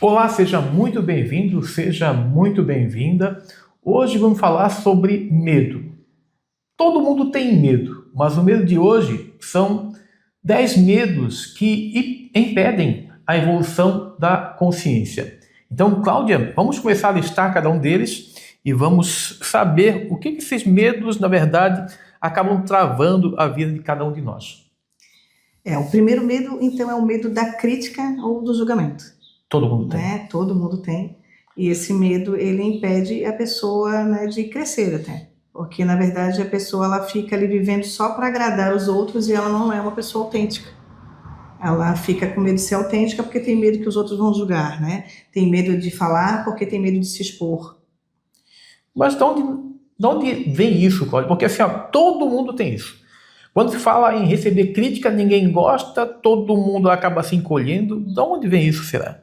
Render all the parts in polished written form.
Olá, seja muito bem-vindo, seja muito bem-vinda. Hoje vamos falar sobre medo. Todo mundo tem medo, mas o medo de hoje são 10 medos que impedem a evolução da consciência. Então, Cláudia, vamos começar a listar cada um deles e vamos saber o que esses medos, na verdade, acabam travando a vida de cada um de nós. O primeiro medo, então, é o medo da crítica ou do julgamento. Todo mundo tem. Né? Todo mundo tem. E esse medo, ele impede a pessoa, né, de crescer até. Porque, na verdade, a pessoa ela fica ali vivendo só para agradar os outros e ela não é uma pessoa autêntica. Ela fica com medo de ser autêntica porque tem medo que os outros vão julgar, né? Tem medo de falar porque tem medo de se expor. Mas de onde vem isso, Cláudio? Porque assim, todo mundo tem isso. Quando se fala em receber crítica, ninguém gosta, todo mundo acaba se encolhendo. De onde vem isso, será?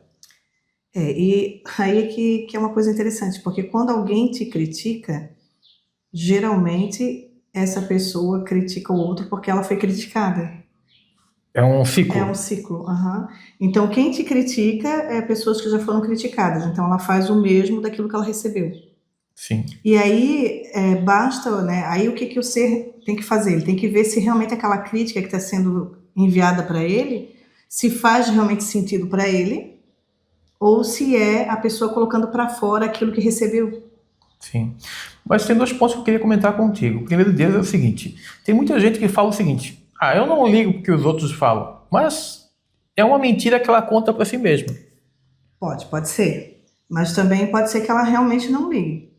E aí que é uma coisa interessante, porque quando alguém te critica, geralmente essa pessoa critica o outro porque ela foi criticada. É um ciclo. É um ciclo, Então quem te critica é pessoas que já foram criticadas, então ela faz o mesmo daquilo que ela recebeu. Sim. E aí basta, né? Aí o que o ser tem que fazer? Ele tem que ver se realmente aquela crítica que está sendo enviada para ele, se faz realmente sentido para ele, ou se é a pessoa colocando para fora aquilo que recebeu. Sim. Mas tem dois pontos que eu queria comentar contigo. O primeiro deles é o seguinte: tem muita gente que fala o seguinte: eu não ligo porque os outros falam, mas é uma mentira que ela conta para si mesma. Pode ser. Mas também pode ser que ela realmente não ligue.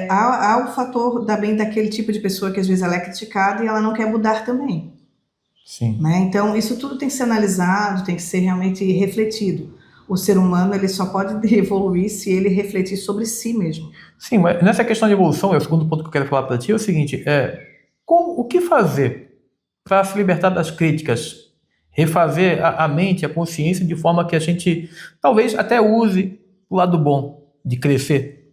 Há o fator daquele tipo de pessoa que às vezes ela é criticada e ela não quer mudar também. Sim. Né? Então, isso tudo tem que ser analisado, tem que ser realmente refletido. O ser humano ele só pode evoluir se ele refletir sobre si mesmo. Sim, mas nessa questão de evolução, o segundo ponto que eu quero falar para ti é o seguinte: o que fazer para se libertar das críticas? Refazer a mente, a consciência, de forma que a gente talvez até use o lado bom de crescer.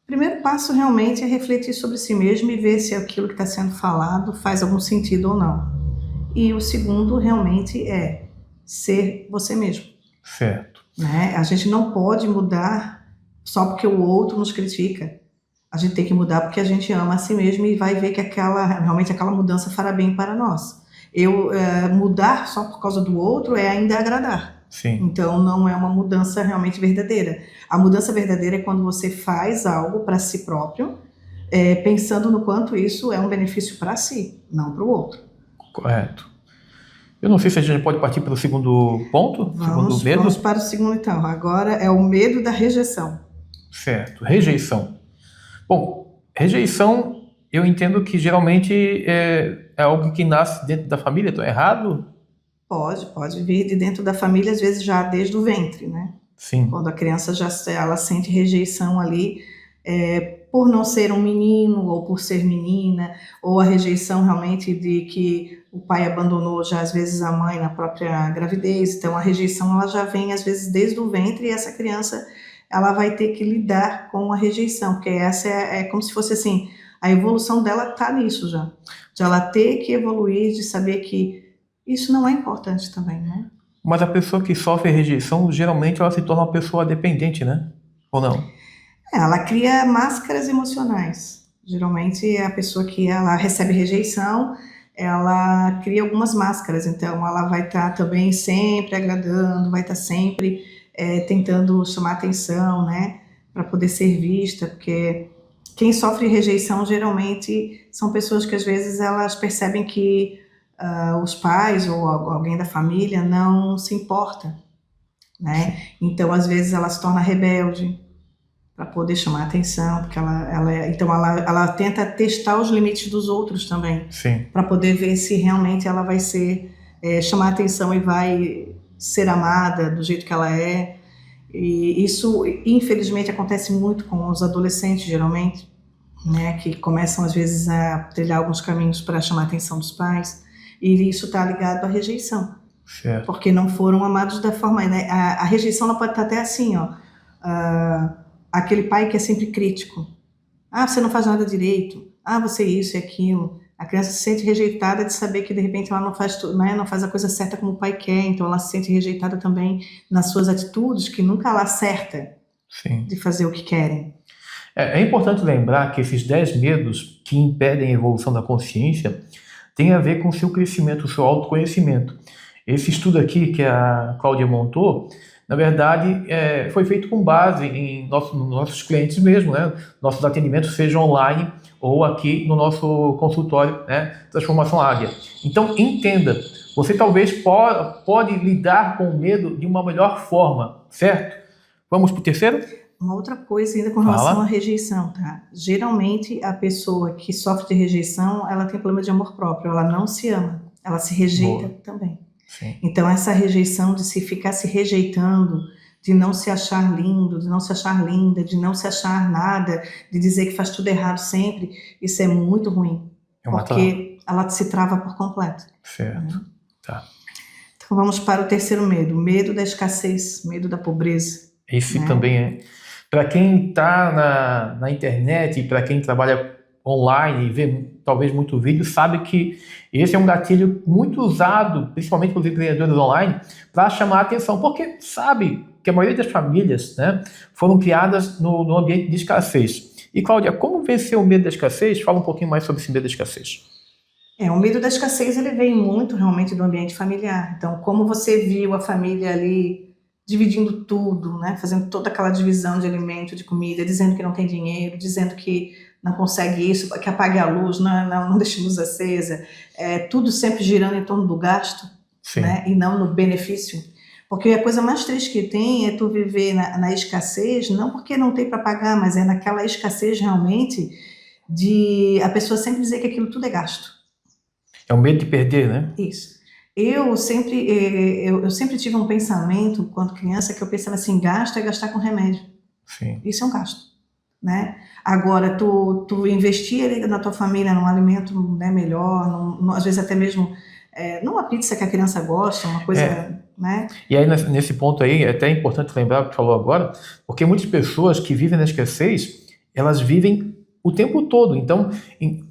O primeiro passo realmente é refletir sobre si mesmo e ver se aquilo que está sendo falado faz algum sentido ou não. E o segundo realmente é ser você mesmo. Certo. Né? A gente não pode mudar só porque o outro nos critica. A gente tem que mudar porque a gente ama a si mesmo e vai ver que realmente aquela mudança fará bem para nós. Mudar só por causa do outro é ainda agradar. Sim. Então não é uma mudança realmente verdadeira. A mudança verdadeira é quando você faz algo para si próprio, pensando no quanto isso é um benefício para si, não para o outro. Correto. Eu não sei se a gente pode partir para o segundo ponto, segundo medo. Vamos para o segundo então. Agora é o medo da rejeição. Certo, rejeição. Bom, rejeição eu entendo que geralmente é algo que nasce dentro da família, estou errado? Pode vir de dentro da família, às vezes já desde o ventre, né? Sim. Quando a criança ela sente rejeição ali, por não ser um menino ou por ser menina, ou a rejeição realmente de que o pai abandonou já às vezes a mãe na própria gravidez. Então a rejeição ela já vem às vezes desde o ventre e essa criança ela vai ter que lidar com a rejeição, porque essa é como se fosse assim, a evolução dela está nisso já. De ela ter que evoluir, de saber que isso não é importante também, né? Mas a pessoa que sofre rejeição, geralmente ela se torna uma pessoa dependente, né? Ou não? Ela cria máscaras emocionais. Geralmente a pessoa que ela recebe rejeição, ela cria algumas máscaras. Então ela vai estar também sempre agradando, vai estar sempre tentando chamar atenção, né? Para poder ser vista, porque quem sofre rejeição geralmente são pessoas que às vezes elas percebem que os pais ou alguém da família não se importa, né? Então às vezes ela se torna rebelde para poder chamar atenção, porque ela tenta testar os limites dos outros também, para poder ver se realmente ela vai chamar atenção e vai ser amada do jeito que ela é. E isso infelizmente acontece muito com os adolescentes geralmente, né, que começam às vezes a trilhar alguns caminhos para chamar a atenção dos pais, e isso está ligado à rejeição. Certo. Porque não foram amados da forma, né? A rejeição ela pode estar até assim, aquele pai que é sempre crítico. Você não faz nada direito. Você isso e aquilo. A criança se sente rejeitada de saber que, de repente, ela não faz, né, não faz a coisa certa como o pai quer, então ela se sente rejeitada também nas suas atitudes, que nunca ela acerta Sim. de fazer o que querem. É importante lembrar que esses 10 medos que impedem a evolução da consciência têm a ver com o seu crescimento, o seu autoconhecimento. Esse estudo aqui que a Cláudia montou, na verdade, foi feito com base em nos nossos clientes mesmo, né? Nossos atendimentos, seja online ou aqui no nosso consultório, né? Transformação Águia. Então, entenda, você talvez pode lidar com o medo de uma melhor forma, certo? Vamos para o terceiro? Uma outra coisa ainda com relação à rejeição, tá? Geralmente, a pessoa que sofre de rejeição, ela tem problema de amor próprio, ela não se ama, ela se rejeita também. Sim. Então, essa rejeição de se ficar se rejeitando, de não se achar lindo, de não se achar linda, de não se achar nada, de dizer que faz tudo errado sempre, isso é muito ruim, porque ela se trava por completo. Certo, tá. Então, vamos para o terceiro medo, o medo da escassez, medo da pobreza. Esse também é. Para quem está na internet, para quem trabalha online e vê talvez muito vídeo, sabe que esse é um gatilho muito usado, principalmente pelos empreendedores online, para chamar a atenção, porque sabe que a maioria das famílias, né, foram criadas no ambiente de escassez. E Cláudia, como vencer o medo da escassez? Fala um pouquinho mais sobre esse medo da escassez. O medo da escassez, ele vem muito realmente do ambiente familiar. Então, como você viu a família ali dividindo tudo, né, fazendo toda aquela divisão de alimento, de comida, dizendo que não tem dinheiro, dizendo que não consegue isso, que apague a luz, não deixe luz acesa, tudo sempre girando em torno do gasto, né, e não no benefício. Porque a coisa mais triste que tem é tu viver na escassez, não porque não tem para pagar, mas é naquela escassez realmente de a pessoa sempre dizer que aquilo tudo é gasto. É o medo de perder, né? Isso. Eu sempre tive um pensamento, quando criança, que eu pensava assim, gasto é gastar com remédio. Sim. Isso é um gasto, né? Agora, tu investir na tua família num alimento, né, melhor, às vezes até mesmo numa pizza que a criança gosta, uma coisa, né? E aí, nesse ponto aí, é até importante lembrar o que tu falou agora, porque muitas pessoas que vivem na escassez, elas vivem o tempo todo. Então,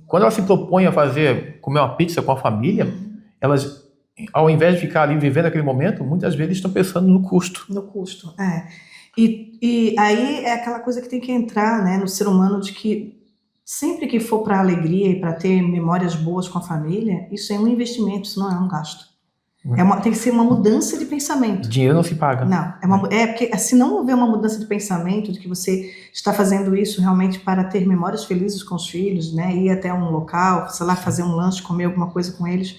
quando elas se propõem a comer uma pizza com a família, elas, ao invés de ficar ali vivendo aquele momento, muitas vezes estão pensando no custo. No custo, E aí é aquela coisa que tem que entrar, né, no ser humano, de que sempre que for para alegria e para ter memórias boas com a família, isso é um investimento, isso não é um gasto. Tem que ser uma mudança de pensamento. Dinheiro não se paga. Não, porque se não houver uma mudança de pensamento, de que você está fazendo isso realmente para ter memórias felizes com os filhos, né, ir até um local, sei lá, fazer um lanche, comer alguma coisa com eles,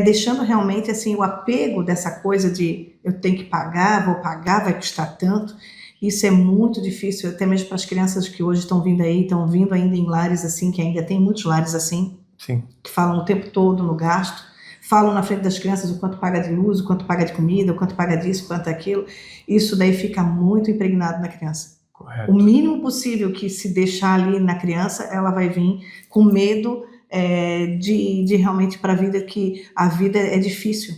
deixando realmente assim o apego dessa coisa de eu tenho que pagar, vou pagar, vai custar tanto. Isso é muito difícil, até mesmo para as crianças que hoje estão vindo ainda em lares assim, que ainda tem muitos lares assim, Sim. Que falam o tempo todo no gasto, falam na frente das crianças o quanto paga de luz, o quanto paga de comida, o quanto paga disso, o quanto aquilo. Isso daí fica muito impregnado na criança. Correto. O mínimo possível que se deixar ali na criança, ela vai vir com medo de realmente para a vida, que a vida é difícil.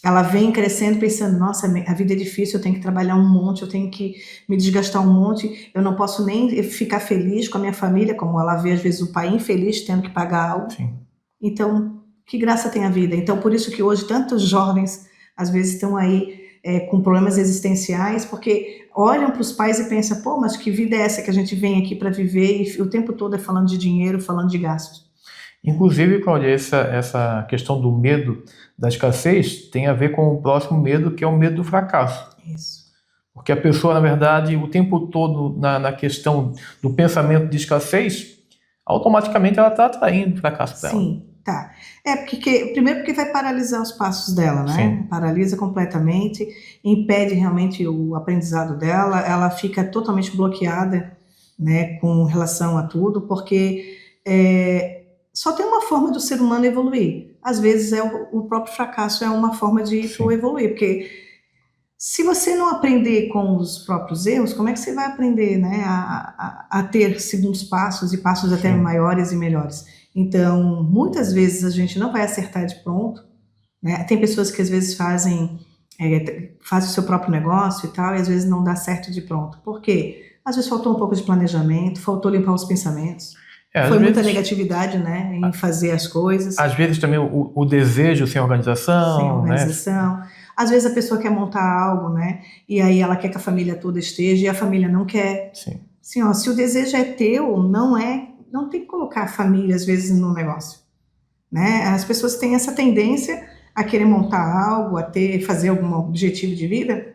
Ela vem crescendo pensando, nossa, a vida é difícil, eu tenho que trabalhar um monte, eu tenho que me desgastar um monte, eu não posso nem ficar feliz com a minha família, como ela vê às vezes o pai infeliz tendo que pagar algo. Sim. Então, que graça tem a vida? Então, por isso que hoje tantos jovens às vezes estão aí com problemas existenciais, porque olham para os pais e pensam, pô, mas que vida é essa que a gente vem aqui para viver e o tempo todo é falando de dinheiro, falando de gastos. Inclusive, Cláudia, essa questão do medo da escassez tem a ver com o próximo medo, que é o medo do fracasso. Isso. Porque a pessoa, na verdade, o tempo todo na questão do pensamento de escassez, automaticamente ela está atraindo fracasso para ela. Sim, tá. Primeiro porque vai paralisar os passos dela, né? Sim. Paralisa completamente, impede realmente o aprendizado dela, ela fica totalmente bloqueada, né, com relação a tudo, porque só tem uma forma do ser humano evoluir. Às vezes o próprio fracasso é uma forma de tu evoluir, porque se você não aprender com os próprios erros, como é que você vai aprender, né, a ter segundos passos e passos até maiores e melhores? Então, muitas vezes a gente não vai acertar de pronto, né? Tem pessoas que às vezes fazem o seu próprio negócio e tal, e às vezes não dá certo de pronto. Por quê? Às vezes faltou um pouco de planejamento, faltou limpar os pensamentos. Às Foi muita vezes, negatividade, né, em fazer as coisas, às vezes também o desejo sem sem organização, né? organização. Às vezes a pessoa quer montar algo, né, e aí ela quer que a família toda esteja e a família não quer. Sim. Assim, ó, se o desejo é teu, não tem que colocar a família às vezes no negócio, né? As pessoas têm essa tendência a querer montar algo, fazer algum objetivo de vida,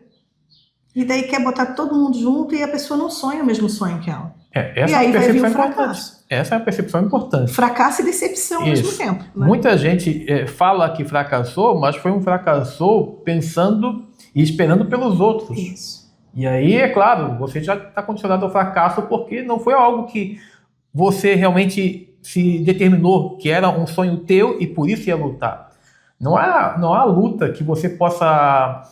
e daí quer botar todo mundo junto e a pessoa não sonha o mesmo sonho que ela. E Essa é aí uma vai vir o percepção importante. fracasso. Essa é uma percepção importante. Fracasso e decepção ao mesmo Isso. tempo, né? Muita gente fala que fracassou, mas foi um fracassou pensando e esperando pelos outros. Isso. E aí, é claro, você já está condicionado ao fracasso porque não foi algo que você realmente se determinou que era um sonho teu e por isso ia lutar. Não há luta que você possa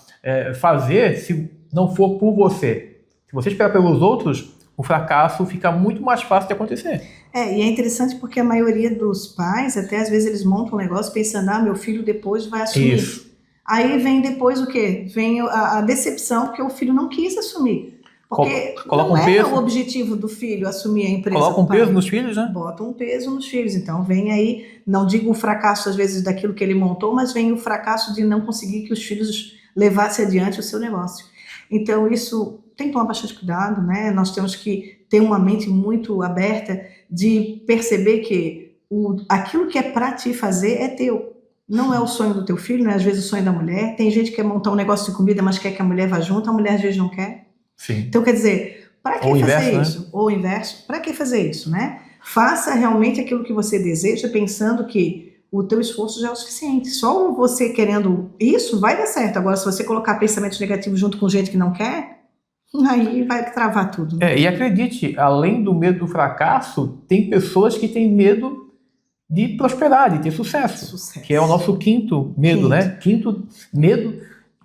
fazer se não for por você. Se você esperar pelos outros, o fracasso fica muito mais fácil de acontecer. E é interessante porque a maioria dos pais, até às vezes eles montam um negócio pensando, meu filho depois vai assumir. Isso. Aí vem depois o quê? Vem a decepção porque o filho não quis assumir. Porque Coloca não um era peso. o objetivo do filho assumir a empresa. Coloca um do pai. peso nos filhos, né? Bota um peso nos filhos. Então vem aí, não digo o fracasso às vezes daquilo que ele montou, mas vem o fracasso de não conseguir que os filhos levassem adiante o seu negócio. Então isso tem que tomar bastante cuidado, né? Nós temos que ter uma mente muito aberta de perceber que aquilo que é para ti fazer é teu. Não é o sonho do teu filho, não é às vezes o sonho da mulher. Tem gente que quer montar um negócio de comida, mas quer que a mulher vá junto, a mulher às vezes não quer. Sim. Então, quer dizer, para que Ou fazer inverso, isso? né? Ou o inverso, para que fazer isso, né? Faça realmente aquilo que você deseja, pensando que o teu esforço já é o suficiente. Só você querendo isso vai dar certo. Agora, se você colocar pensamentos negativos junto com gente que não quer, aí vai travar tudo. E acredite, além do medo do fracasso, tem pessoas que têm medo de prosperar, de ter sucesso. Que é o nosso quinto medo, né? Quinto medo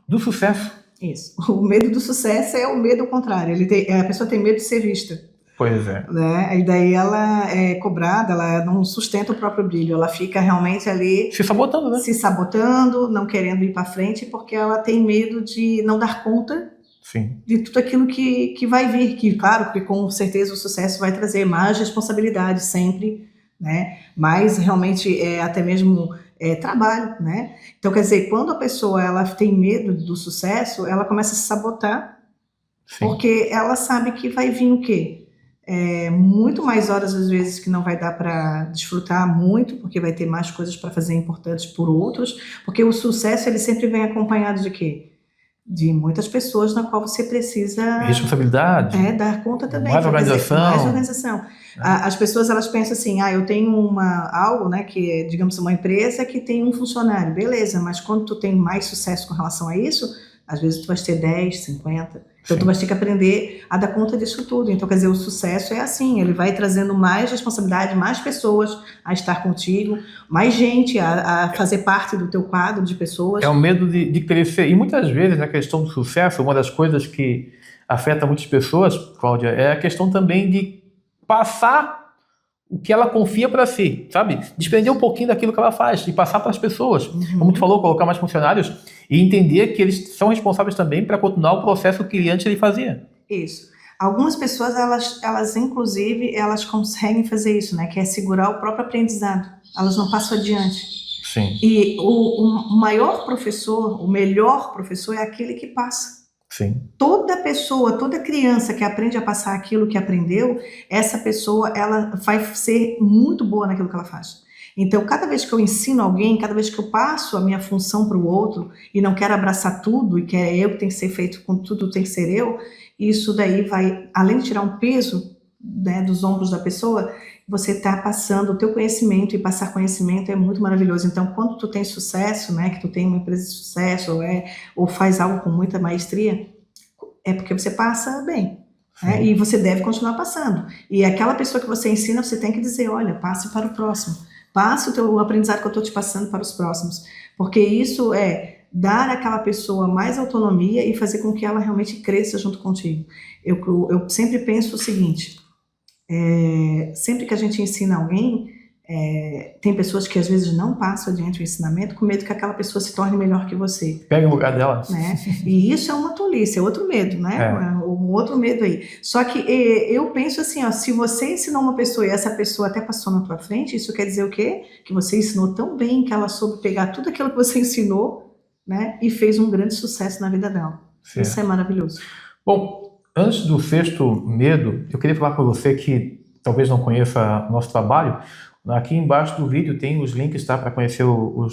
do sucesso. Isso. O medo do sucesso é o medo contrário. A pessoa tem medo de ser vista. Pois é. Né? E daí ela é cobrada, ela não sustenta o próprio brilho. Ela fica realmente ali... Se sabotando, né? Se sabotando, não querendo ir para frente, porque ela tem medo de não dar conta Sim. de tudo aquilo que vai vir. Que, claro, que com certeza o sucesso vai trazer mais responsabilidade sempre, né? Mas realmente até mesmo trabalho, né? Então, quer dizer, quando a pessoa ela tem medo do sucesso, ela começa a se sabotar. Sim. Porque ela sabe que vai vir o quê? Muito mais horas às vezes que não vai dar para desfrutar muito, porque vai ter mais coisas para fazer importantes por outros, porque o sucesso ele sempre vem acompanhado de quê? De muitas pessoas na qual você precisa... Responsabilidade. Dar conta também. Mais organização. Mais organização. As pessoas, elas pensam assim, eu tenho algo, né, que é, digamos, uma empresa que tem um funcionário. Beleza, mas quando tu tem mais sucesso com relação a isso, às vezes tu vai ter 10, 50... Então, tu vai ter que aprender a dar conta disso tudo. Então, quer dizer, o sucesso é assim, ele vai trazendo mais responsabilidade, mais pessoas a estar contigo, mais gente a fazer parte do teu quadro de pessoas. É o medo de crescer. E muitas vezes, na questão do sucesso, uma das coisas que afeta muitas pessoas, Cláudia, é a questão também de passar o que ela confia para si, sabe? Desprender um pouquinho daquilo que ela faz e passar para as pessoas. Como tu falou, colocar mais funcionários e entender que eles são responsáveis também para continuar o processo que antes ele fazia. Isso. Algumas pessoas, elas inclusive, elas conseguem fazer isso, né? Que é segurar o próprio aprendizado. Elas não passam adiante. Sim. E o maior professor, o melhor professor é aquele que passa. Sim. Toda pessoa, toda criança que aprende a passar aquilo que aprendeu, essa pessoa, ela vai ser muito boa naquilo que ela faz. Então, cada vez que eu ensino alguém, cada vez que eu passo a minha função para o outro e não quero abraçar tudo e que é eu que tem que ser feito com tudo, tem que ser eu, isso daí vai, além de tirar um peso, né, dos ombros da pessoa, você está passando o teu conhecimento, e passar conhecimento é muito maravilhoso. Então, quando tu tem sucesso, né, que tu tem uma empresa de sucesso ou faz algo com muita maestria, é porque você passa bem. Né, e você deve continuar passando. E aquela pessoa que você ensina, você tem que dizer, olha, passe para o próximo. Passe o teu aprendizado que eu estou te passando para os próximos. Porque isso é dar àquela pessoa mais autonomia e fazer com que ela realmente cresça junto contigo. Eu sempre penso o seguinte, sempre que a gente ensina alguém, tem pessoas que às vezes não passam adiante o ensinamento com medo que aquela pessoa se torne melhor que você. Pega o lugar dela. Né? E isso é uma tolice, é outro medo, né? O outro medo aí. Só que eu penso assim, ó, se você ensinou uma pessoa e essa pessoa até passou na tua frente, isso quer dizer o quê? Que você ensinou tão bem que ela soube pegar tudo aquilo que você ensinou, né, e fez um grande sucesso na vida dela. Certo. Isso é maravilhoso. Bom, antes do sexto medo, eu queria falar com você que talvez não conheça o nosso trabalho. Aqui embaixo do vídeo tem os links, tá, para conhecer todo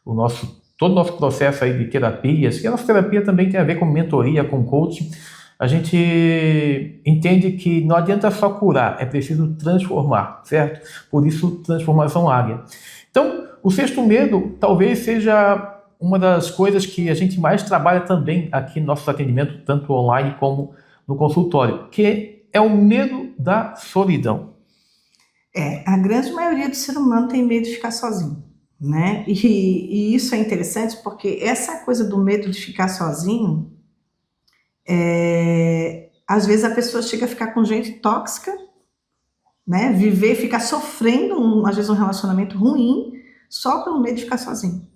o nosso processo aí de terapias, e a nossa terapia também tem a ver com mentoria, com coaching. A gente entende que não adianta só curar, é preciso transformar, certo? Por isso, transformação águia. Então, o sexto medo talvez seja uma das coisas que a gente mais trabalha também aqui no nosso atendimento, tanto online como no consultório, que é o medo da solidão. A grande maioria do ser humano tem medo de ficar sozinho, né? E isso é interessante porque essa coisa do medo de ficar sozinho, às vezes a pessoa chega a ficar com gente tóxica, né? Ficar sofrendo, às vezes, um relacionamento ruim só pelo medo de ficar sozinho.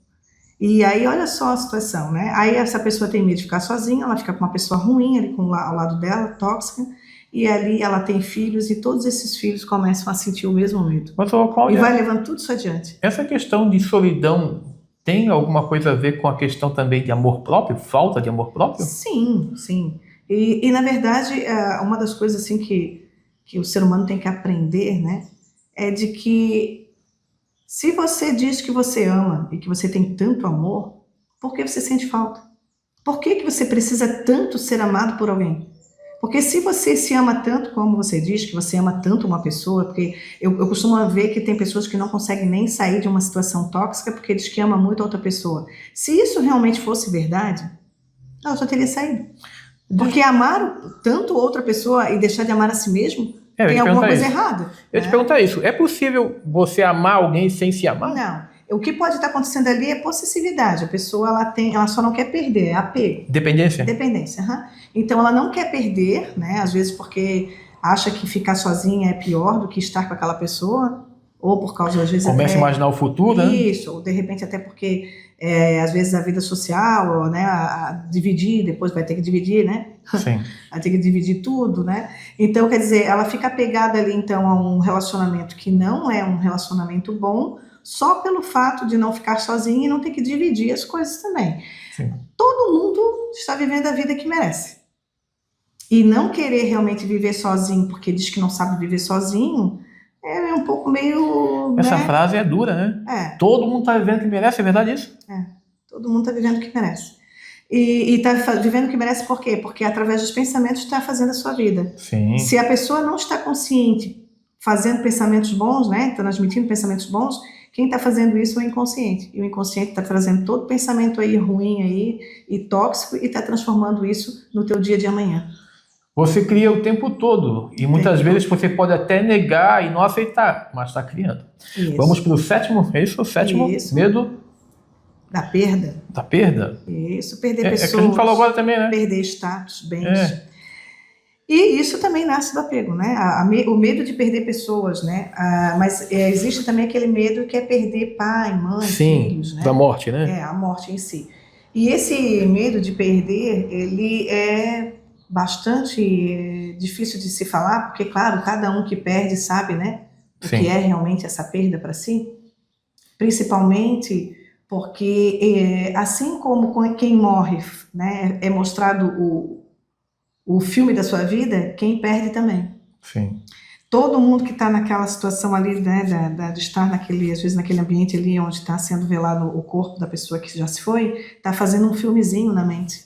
E aí, olha só a situação, né? Aí essa pessoa tem medo de ficar sozinha, ela fica com uma pessoa ruim ali ao lado dela, tóxica, e ali ela tem filhos, e todos esses filhos começam a sentir o mesmo medo. Mas, Cláudia, e vai levando tudo isso adiante. Essa questão de solidão tem alguma coisa a ver com a questão também de amor próprio? Falta de amor próprio? Sim, sim. E na verdade, uma das coisas assim que o ser humano tem que aprender, né, é de que se você diz que você ama e que você tem tanto amor, por que você sente falta? Por que você precisa tanto ser amado por alguém? Porque se você se ama tanto, como você diz, que você ama tanto uma pessoa, porque eu costumo ver que tem pessoas que não conseguem nem sair de uma situação tóxica porque diz que ama muito a outra pessoa. Se isso realmente fosse verdade, ela já teria saído. Porque amar tanto outra pessoa e deixar de amar a si mesmo, tem alguma coisa errada. Eu te perguntar isso, é possível você amar alguém sem se amar? Não. O que pode estar acontecendo ali é possessividade. A pessoa ela só não quer perder, é apego. Dependência? Dependência, Então ela não quer perder, né? Às vezes porque acha que ficar sozinha é pior do que estar com aquela pessoa, ou por causa, às vezes... Começa a imaginar o futuro, né? Isso, ou de repente até porque, às vezes, a vida social, né? A dividir, depois vai ter que dividir, né? Sim. Vai ter que dividir tudo, né? Então, quer dizer, ela fica apegada ali, então, a um relacionamento que não é um relacionamento bom, só pelo fato de não ficar sozinha e não ter que dividir as coisas também. Sim. Todo mundo está vivendo a vida que merece. E não querer realmente viver sozinho, porque diz que não sabe viver sozinho, é um pouco meio... Essa né? frase é dura, né? Todo mundo está vivendo o que merece, é verdade isso? Todo mundo está vivendo o que merece. E está vivendo o que merece por quê? Porque através dos pensamentos está fazendo a sua vida. Sim. Se a pessoa não está consciente, fazendo pensamentos bons, né? Transmitindo pensamentos bons, quem está fazendo isso é o inconsciente. E o inconsciente está trazendo todo pensamento aí ruim aí, e tóxico, e está transformando isso no teu dia de amanhã. Você cria o tempo todo. E muitas vezes você pode até negar e não aceitar, mas está criando. Isso. Vamos para o sétimo, é isso? O sétimo medo? Da perda. Da perda? Isso, perder pessoas. É que a gente falou agora também, né? Perder status, bens. E isso também nasce do apego, né? O medo de perder pessoas, né? Mas existe também aquele medo que é perder pai, mãe, filhos, né? Da morte, né? A morte em si. E esse medo de perder, ele é bastante difícil de se falar, porque, claro, cada um que perde sabe, né? O que é realmente essa perda para si. Principalmente porque, assim como quem morre, né, é mostrado o filme da sua vida, quem perde também. Sim. Todo mundo que está naquela situação ali, né, de estar às vezes naquele ambiente ali onde está sendo velado o corpo da pessoa que já se foi, está fazendo um filmezinho na mente.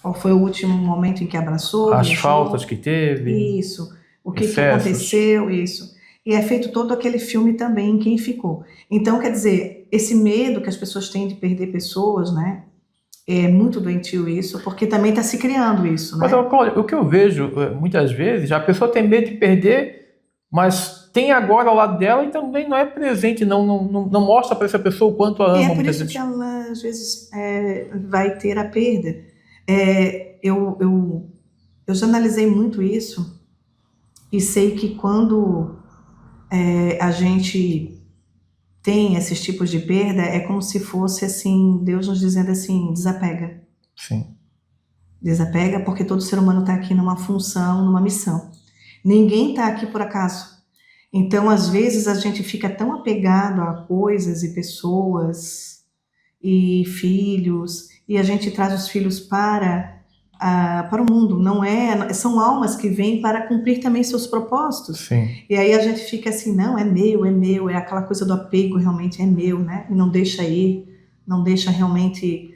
Qual foi o último momento em que abraçou? As faltas que teve. Isso. O que aconteceu, isso. E é feito todo aquele filme também em quem ficou. Então, quer dizer, esse medo que as pessoas têm de perder pessoas, né? É muito doentio isso, porque também está se criando isso, né? Mas, Cláudia, o que eu vejo muitas vezes, a pessoa tem medo de perder, mas tem agora ao lado dela e também não é presente, não mostra para essa pessoa o quanto a ama. E é por isso que ela, às vezes, vai ter a perda. Eu já analisei muito isso e sei que quando a gente tem esses tipos de perda, é como se fosse assim, Deus nos dizendo assim, desapega. Sim. Desapega porque todo ser humano está aqui numa função, numa missão. Ninguém está aqui por acaso. Então, às vezes, a gente fica tão apegado a coisas e pessoas e filhos, e a gente traz os filhos para o mundo. Não é, são almas que vêm para cumprir também seus propósitos. Sim. E aí a gente fica assim, não, é meu, é aquela coisa do apego, realmente é meu, né? E não deixa ir, não deixa realmente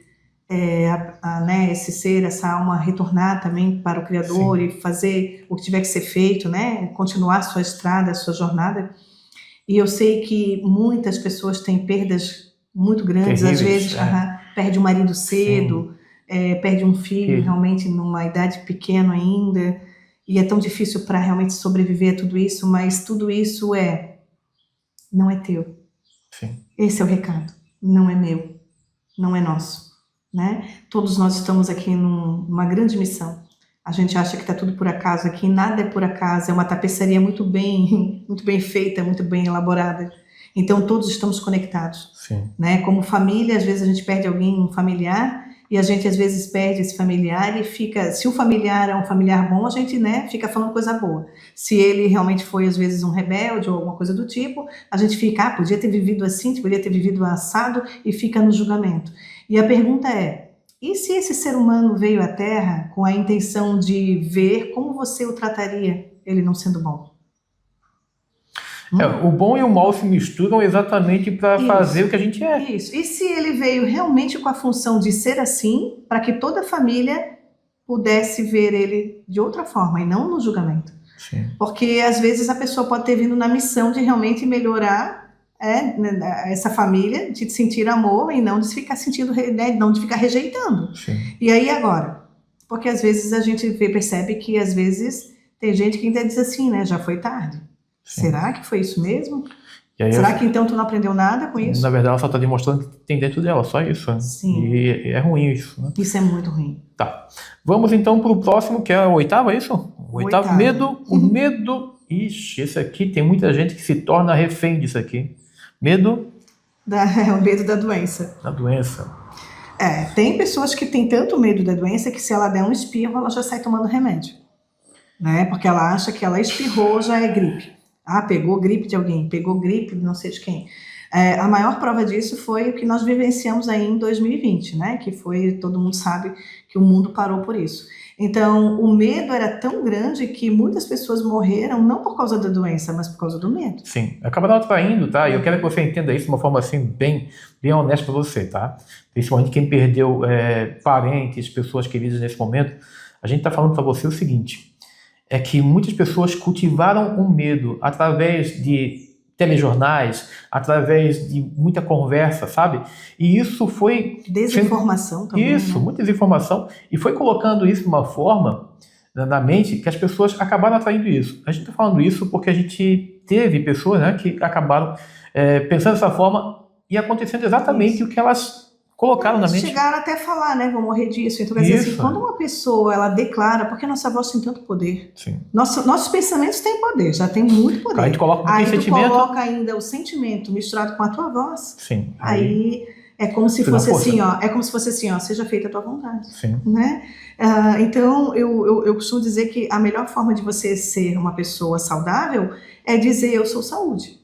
né, esse ser, essa alma retornar também para o Criador. Sim. E fazer o que tiver que ser feito, né? Continuar a sua estrada, a sua jornada. E eu sei que muitas pessoas têm perdas muito grandes, terríveis, às vezes perde o marido cedo, perde um filho realmente numa idade pequena ainda, e é tão difícil para realmente sobreviver a tudo isso, mas tudo isso não é teu. Sim. Esse é o recado, não é meu, não é nosso, né? Todos nós estamos aqui numa grande missão. A gente acha que está tudo por acaso, aqui nada é por acaso, é uma tapeçaria muito bem feita, muito bem elaborada. Então todos estamos conectados. Sim. Né? Como família, às vezes a gente perde alguém, um familiar, e a gente às vezes perde esse familiar e fica, se o familiar é um familiar bom, a gente, né, fica falando coisa boa. Se ele realmente foi às vezes um rebelde ou alguma coisa do tipo, a gente fica, podia ter vivido assim, podia ter vivido assado, e fica no julgamento. E a pergunta é, e se esse ser humano veio à Terra com a intenção de ver, como você o trataria, ele não sendo bom? O bom e o mal se misturam exatamente para fazer o que a gente é. Isso. E se ele veio realmente com a função de ser assim, para que toda a família pudesse ver ele de outra forma e não no julgamento? Sim. Porque às vezes a pessoa pode ter vindo na missão de realmente melhorar essa família, de sentir amor e não de ficar sentindo, né, não de ficar rejeitando. Sim. E aí agora? Porque às vezes a gente percebe que às vezes tem gente que ainda diz assim, né, já foi tarde. Sim. Será que foi isso mesmo? Será que então tu não aprendeu nada com isso? Na verdade, ela só está demonstrando que tem dentro dela, só isso. Né? Sim. E é ruim isso. Né? Isso é muito ruim. Tá. Vamos então para o próximo, que é o oitavo, é isso? O oitavo, medo. O medo. Ixi, esse aqui tem muita gente que se torna refém disso aqui. Medo. O medo da doença. Da doença. Tem pessoas que têm tanto medo da doença que se ela der um espirro, ela já sai tomando remédio. Né? Porque ela acha que ela espirrou, já é gripe. Pegou gripe de alguém, pegou gripe de não sei de quem. A maior prova disso foi o que nós vivenciamos aí em 2020, né? Que foi, todo mundo sabe que o mundo parou por isso. Então, o medo era tão grande que muitas pessoas morreram não por causa da doença, mas por causa do medo. Sim, acabaram atraindo, tá? E eu quero que você entenda isso de uma forma assim, bem honesta para você, tá? Principalmente quem perdeu parentes, pessoas queridas nesse momento. A gente está falando para você o seguinte, é que muitas pessoas cultivaram o medo através de telejornais, através de muita conversa, sabe? E isso foi... Desinformação também. Isso, né? Muita desinformação. E foi colocando isso de uma forma na mente que as pessoas acabaram atraindo isso. A gente está falando isso porque a gente teve pessoas, né, que acabaram pensando dessa forma e acontecendo exatamente o que elas colocaram na mente. Chegaram até a falar, né? Vou morrer disso. Então, quer dizer assim, quando uma pessoa ela declara, porque nossa voz tem tanto poder. Sim. Nossos pensamentos têm poder, já tem muito poder. Aí tu coloca aí sentimento. Coloca ainda o sentimento misturado com a tua voz. Sim. Aí é como se fosse assim, ó. É como se fosse assim, ó. Seja feita a tua vontade. Sim. Né? Então, eu costumo dizer que a melhor forma de você ser uma pessoa saudável é dizer eu sou saúde.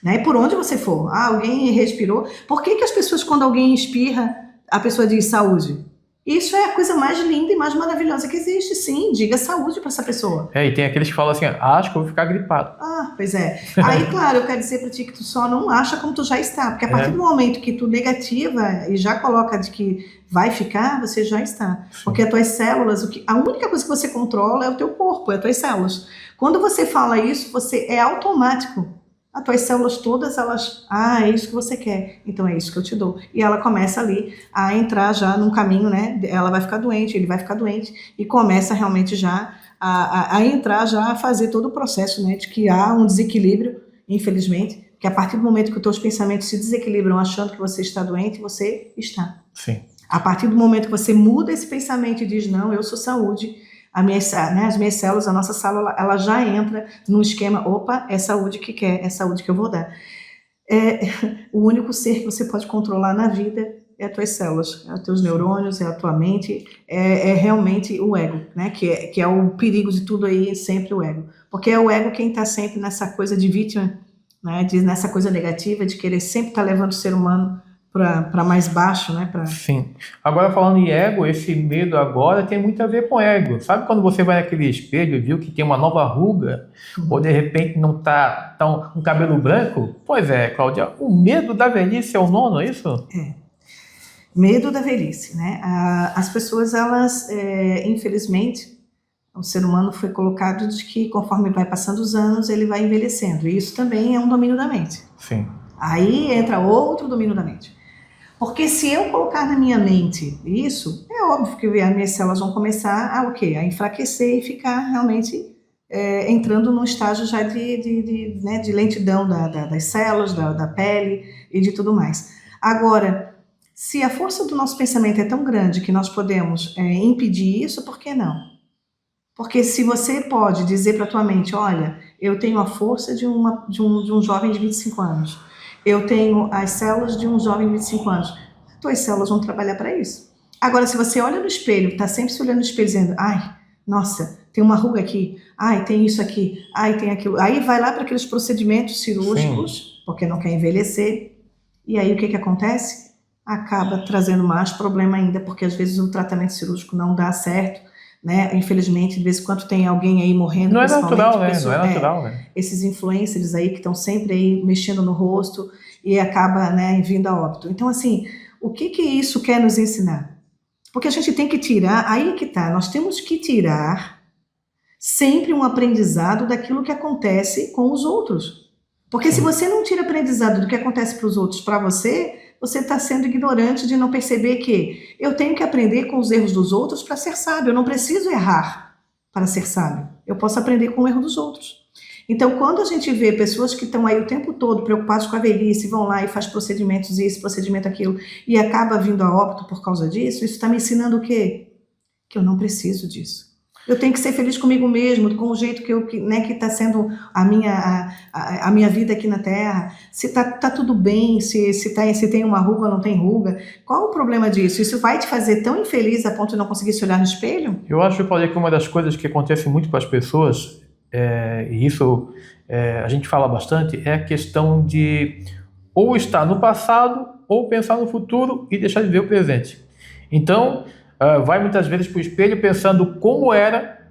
Né? Por onde você for, alguém respirou. Por que as pessoas, quando alguém espirra, a pessoa diz saúde? Isso é a coisa mais linda e mais maravilhosa que existe, sim. Diga saúde para essa pessoa. E tem aqueles que falam assim, acho que eu vou ficar gripado. Pois é. Aí, claro, eu quero dizer para ti que tu só não acha como tu já está. Porque a partir do momento que tu negativa e já coloca de que vai ficar, você já está. Sim. Porque as tuas células, a única coisa que você controla é o teu corpo, é as tuas células. Quando você fala isso, você é automático. As tuas células todas, elas, é isso que você quer, então é isso que eu te dou. E ela começa ali a entrar já num caminho, né? Ela vai ficar doente, ele vai ficar doente, e começa realmente já a entrar, já a fazer todo o processo, né? De que há um desequilíbrio, infelizmente, que a partir do momento que os teus pensamentos se desequilibram achando que você está doente, você está. Sim. A partir do momento que você muda esse pensamento e diz, não, eu sou saúde, as minhas células, a nossa célula, ela já entra num esquema, é saúde que quer, é saúde que eu vou dar. O único ser que você pode controlar na vida é as tuas células, é os teus neurônios, é a tua mente, é realmente o ego, né? Que é o perigo de tudo aí, é sempre o ego. Porque é o ego quem está sempre nessa coisa de vítima, né? Nessa coisa negativa, de querer sempre estar levando o ser humano para mais baixo, né? Sim. Agora, falando em ego, esse medo agora tem muito a ver com ego. Sabe quando você vai naquele espelho e viu que tem uma nova ruga, ou de repente não está tão um cabelo branco? Pois é, Cláudia, o medo da velhice é o nono, é isso? Medo da velhice, né? As pessoas, elas, infelizmente, o ser humano foi colocado de que conforme vai passando os anos, ele vai envelhecendo. E isso também é um domínio da mente. Sim. Aí entra outro domínio da mente. Porque se eu colocar na minha mente isso, é óbvio que as minhas células vão começar a enfraquecer e ficar realmente entrando num estágio já de lentidão das células, da pele e de tudo mais. Agora, se a força do nosso pensamento é tão grande que nós podemos impedir isso, por que não? Porque se você pode dizer para a tua mente, olha, eu tenho a força de um jovem de 25 anos, eu tenho as células de um jovem de 25 anos, as tuas células vão trabalhar para isso. Agora, se você olha no espelho, está sempre se olhando no espelho dizendo, ai, nossa, tem uma ruga aqui, ai, tem isso aqui, ai, tem aquilo. Aí vai lá para aqueles procedimentos cirúrgicos, porque não quer envelhecer, e aí o que acontece? Acaba trazendo mais problema ainda, porque às vezes o tratamento cirúrgico não dá certo, né? Infelizmente, de vez em quando tem alguém aí morrendo. Não é natural, né? Não é natural, né? Esses influencers aí que estão sempre aí mexendo no rosto e acaba, né, vindo a óbito. Então, assim, o que isso quer nos ensinar? Porque a gente tem que tirar, aí que tá, nós temos que tirar sempre um aprendizado daquilo que acontece com os outros. Porque se você não tira aprendizado do que acontece para os outros, para você está sendo ignorante de não perceber que eu tenho que aprender com os erros dos outros para ser sábio. Eu não preciso errar para ser sábio. Eu posso aprender com o erro dos outros. Então, quando a gente vê pessoas que estão aí o tempo todo preocupadas com a velhice, vão lá e faz procedimentos isso, procedimento aquilo, e acaba vindo a óbito por causa disso, isso está me ensinando o quê? Que eu não preciso disso. Eu tenho que ser feliz comigo mesmo, com o jeito que está sendo a minha vida aqui na Terra. Se tá tudo bem, se tem uma ruga ou não tem ruga. Qual o problema disso? Isso vai te fazer tão infeliz a ponto de não conseguir se olhar no espelho? Eu acho, Claudia, que uma das coisas que acontece muito com as pessoas, e isso a gente fala bastante, é a questão de ou estar no passado ou pensar no futuro e deixar de ver o presente. Então, vai muitas vezes para o espelho pensando como era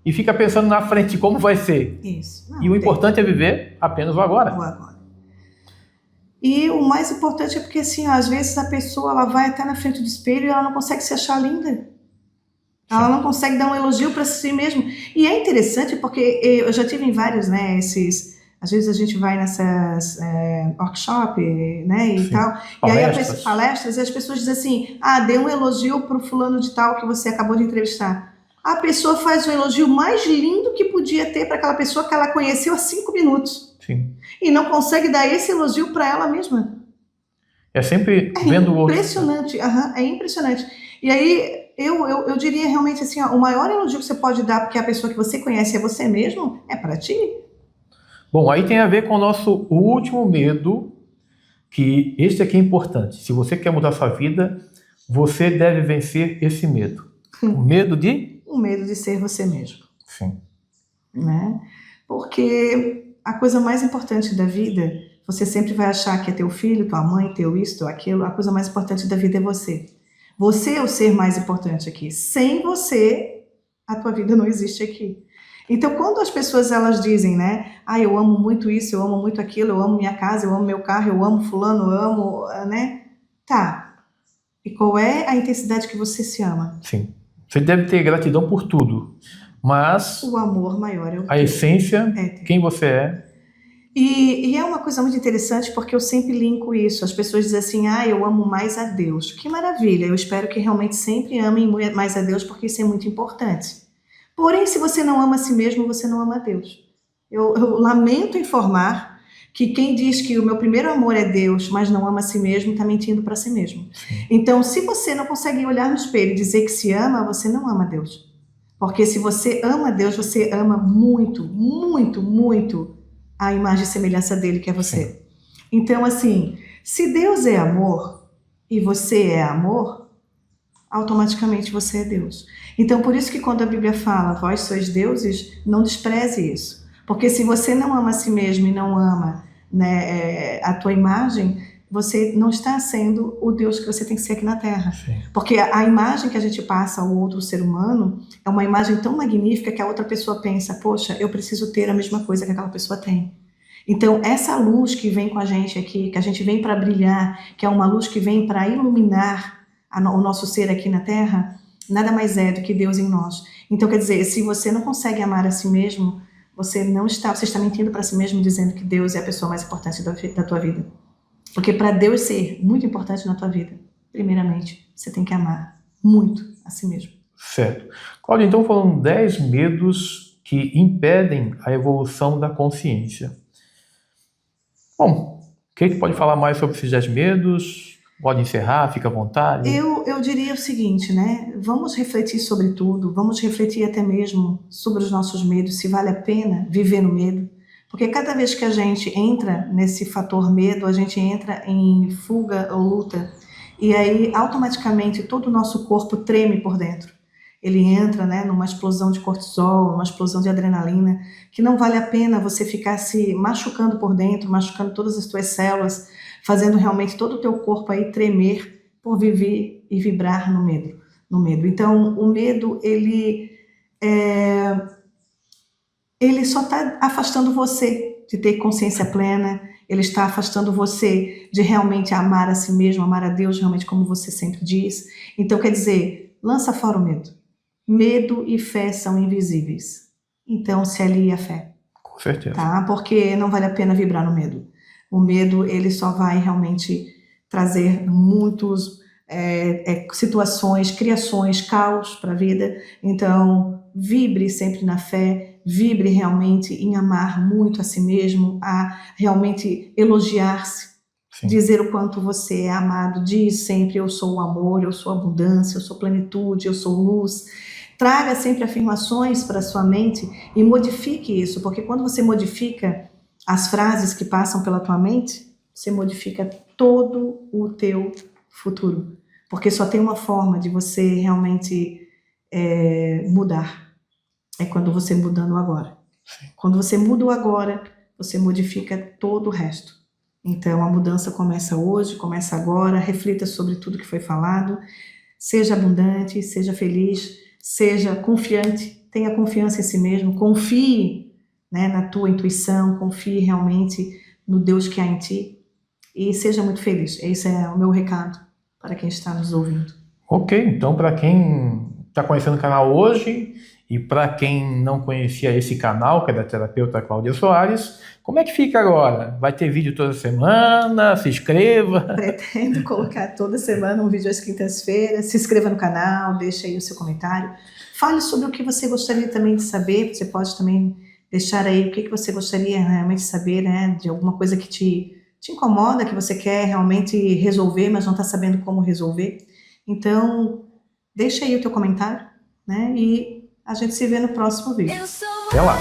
e fica pensando na frente como vai ser. Isso. E o importante é viver apenas o agora. O agora. E o mais importante é porque, assim, às vezes a pessoa ela vai até na frente do espelho e ela não consegue se achar linda. Ela não consegue dar um elogio para si mesma. E é interessante porque eu já tive em vários, né, às vezes a gente vai nessas workshop, né, e tal. Palestras. E aí palestras, e as pessoas dizem assim, dê um elogio pro fulano de tal que você acabou de entrevistar. A pessoa faz o elogio mais lindo que podia ter para aquela pessoa que ela conheceu há 5 minutos. Sim. E não consegue dar esse elogio para ela mesma. É sempre vendo o outro. Impressionante, é impressionante. E aí, eu diria realmente assim, o maior elogio que você pode dar porque a pessoa que você conhece é você mesmo, é para ti. Bom, aí tem a ver com o nosso último medo, que este aqui é importante. Se você quer mudar sua vida, você deve vencer esse medo. O medo de? O medo de ser você mesmo. Sim. Né? Porque a coisa mais importante da vida, você sempre vai achar que é teu filho, tua mãe, teu isso, teu aquilo. A coisa mais importante da vida é você. Você é o ser mais importante aqui. Sem você, a tua vida não existe aqui. Então, quando as pessoas elas dizem, né, eu amo muito isso, eu amo muito aquilo, eu amo minha casa, eu amo meu carro, eu amo fulano, eu amo, né? Tá. E qual é a intensidade que você se ama? Sim. Você deve ter gratidão por tudo, mas o amor maior é o a essência, quem você é. E é uma coisa muito interessante porque eu sempre linko isso. As pessoas dizem assim, eu amo mais a Deus. Que maravilha, eu espero que realmente sempre amem mais a Deus porque isso é muito importante. Porém, se você não ama a si mesmo, você não ama a Deus. Eu lamento informar que quem diz que o meu primeiro amor é Deus, mas não ama a si mesmo, está mentindo para si mesmo. Sim. Então, se você não consegue olhar no espelho e dizer que se ama, você não ama a Deus. Porque se você ama a Deus, você ama muito, muito, muito a imagem e semelhança dele, que é você. Sim. Então, assim, se Deus é amor, e você é amor, automaticamente você é Deus. Então, por isso que quando a Bíblia fala, vós sois deuses, não despreze isso. Porque se você não ama a si mesmo e não ama, né, a tua imagem, você não está sendo o Deus que você tem que ser aqui na Terra. Sim. Porque a imagem que a gente passa ao outro ser humano é uma imagem tão magnífica que a outra pessoa pensa, poxa, eu preciso ter a mesma coisa que aquela pessoa tem. Então, essa luz que vem com a gente aqui, que a gente vem para brilhar, que é uma luz que vem para iluminar o nosso ser aqui na Terra, nada mais é do que Deus em nós. Então, quer dizer, se você não consegue amar a si mesmo, você está mentindo para si mesmo dizendo que Deus é a pessoa mais importante da tua vida. Porque para Deus ser muito importante na tua vida, primeiramente, você tem que amar muito a si mesmo. Certo. Cláudia, então foram 10 medos que impedem a evolução da consciência. Bom, quem pode falar mais sobre esses 10 medos? Pode encerrar, fica à vontade. Eu diria o seguinte, né? Vamos refletir sobre tudo, vamos refletir até mesmo sobre os nossos medos, se vale a pena viver no medo. Porque cada vez que a gente entra nesse fator medo, a gente entra em fuga ou luta. E aí, automaticamente, todo o nosso corpo treme por dentro. Ele entra, né, numa explosão de cortisol, numa explosão de adrenalina, que não vale a pena você ficar se machucando por dentro, machucando todas as tuas células, fazendo realmente todo o teu corpo aí tremer por viver e vibrar no medo. Então, o medo, ele só está afastando você de ter consciência plena, ele está afastando você de realmente amar a si mesmo, amar a Deus realmente como você sempre diz. Então, quer dizer, lança fora o medo. Medo e fé são invisíveis. Então, se alie à fé. Com certeza. Tá? Porque não vale a pena vibrar no medo. O medo, ele só vai realmente trazer muitas situações, criações, caos para a vida. Então, vibre sempre na fé, vibre realmente em amar muito a si mesmo, a realmente elogiar-se, dizer o quanto você é amado. Diz sempre, eu sou o amor, eu sou abundância, eu sou plenitude, eu sou luz. Traga sempre afirmações para a sua mente e modifique isso, porque quando você modifica as frases que passam pela tua mente, você modifica todo o teu futuro. Porque só tem uma forma de você realmente mudar. É quando você muda no agora. Sim. Quando você muda o agora, você modifica todo o resto. Então, a mudança começa hoje, começa agora. Reflita sobre tudo que foi falado. Seja abundante, seja feliz, seja confiante. Tenha confiança em si mesmo. Confie, né, na tua intuição. Confie realmente no Deus que há em ti. E seja muito feliz. Esse é o meu recado para quem está nos ouvindo. Ok, então para quem está conhecendo o canal hoje e para quem não conhecia esse canal, que é da terapeuta Cláudia Soares, como é que fica agora? Vai ter vídeo toda semana? Se inscreva. Pretendo colocar toda semana um vídeo às quintas-feiras. Se inscreva no canal, deixa aí o seu comentário. Fale sobre o que você gostaria também de saber. Você pode também deixar aí o que você gostaria realmente de saber, né? De alguma coisa que te incomoda, que você quer realmente resolver, mas não está sabendo como resolver. Então, deixa aí o teu comentário, né? E a gente se vê no próximo vídeo. Até lá!